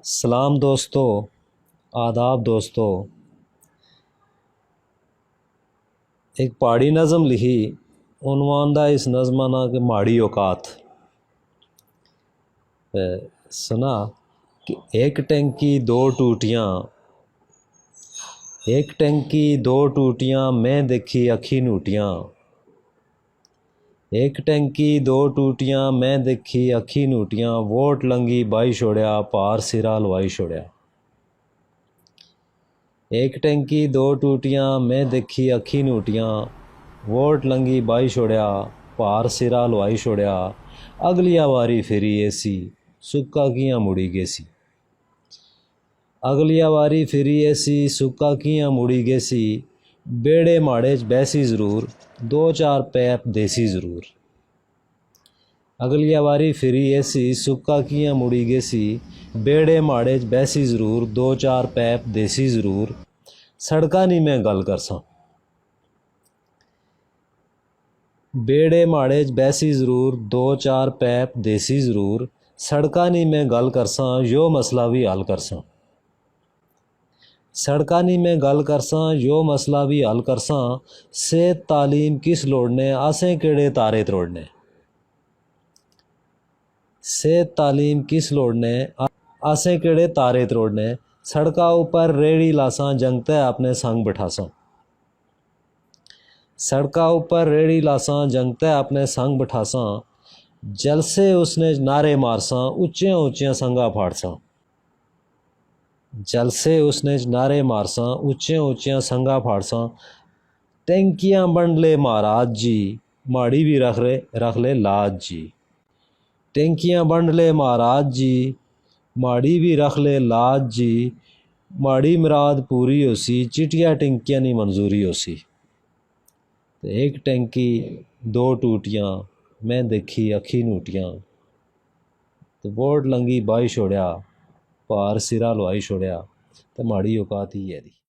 सलाम दोस्तों, आदाब दोस्तों। एक पहाड़ी नज़म लिखी, उन्वान दा इस नज़मा ना कि माड़ी औकात। सुना कि एक टंकी दो टूटियाँ, एक टंकी दो टूटियाँ, मैं देखी अखी नूटियाँ। एक टंकी दो टूटियाँ, मैं देखी अखी नूटियाँ, वोट लंगी बाई छोड़िया, पार सिरा लवाई छोड़िया। एक टंकी दो टूटियाँ, मैं देखी अखी नूटियाँ, वोट लंगी बाई छोड़िया, पार सिरा लवाई छोड़िया। अगलिया वारी फिरी ऐसी, सुक्का कियां मुड़ी गेसी। अगलिया वारी फिरी ऐसी, सुक्का कियां मुड़ी गेसी। बेड़े माड़े च बैसी ज़रूर, दो चार पैप देसी ज़रूर। अगलिया वारी फिरी ऐसी, सुक्का कियां मुड़ी गेसी। बेड़े माड़े च बैसी ज़रूर, दो चार पैप देसी ज़रूर। सड़का नहीं मैं गल करसा, बेड़े माड़े च बैसी ज़रूर, दो चार पैप देसी ज़रूर। सड़का नहीं मैं गल करसा, यो मसला भी हल करसा। सड़का नहीं मैं गल करसा, यो मसला भी हल करसा। सेहत तालीम किस लोड़ने, असें केड़े तारे त्रोड़ने। सेहत तालीम किस लोड़ने, असें केड़े तारे त्रोड़ने। सड़का ऊपर रेड़ी लासा, जंगते अपने संग बिठासा। सड़का ऊपर रेड़ी लासा, जंगते अपने संग बिठासा। जलसे उसने नारे मारसा, उच्चियां उच्चियां संगा फाड़सा। जलसे उसने नारे मारसा, उच्चियां उच्चियां संगा फाड़सा। टंकियां बंड ले महाराज जी, माड़ी भी रख ले लाज जी। टंकियां बंड ले महाराज जी, माड़ी भी रख ले लाज जी। माड़ी मुराद पूरी होसी, चिटिया टंकियां नी मंजूरी होसी। एक टंकी दो टूटियाँ, मैं देखी अखी नूटियाँ। तो वोट लंगी बाई छोड़िया, पार सिरा लवाई छोड़िया। तो माड़ी औकात ही है दी।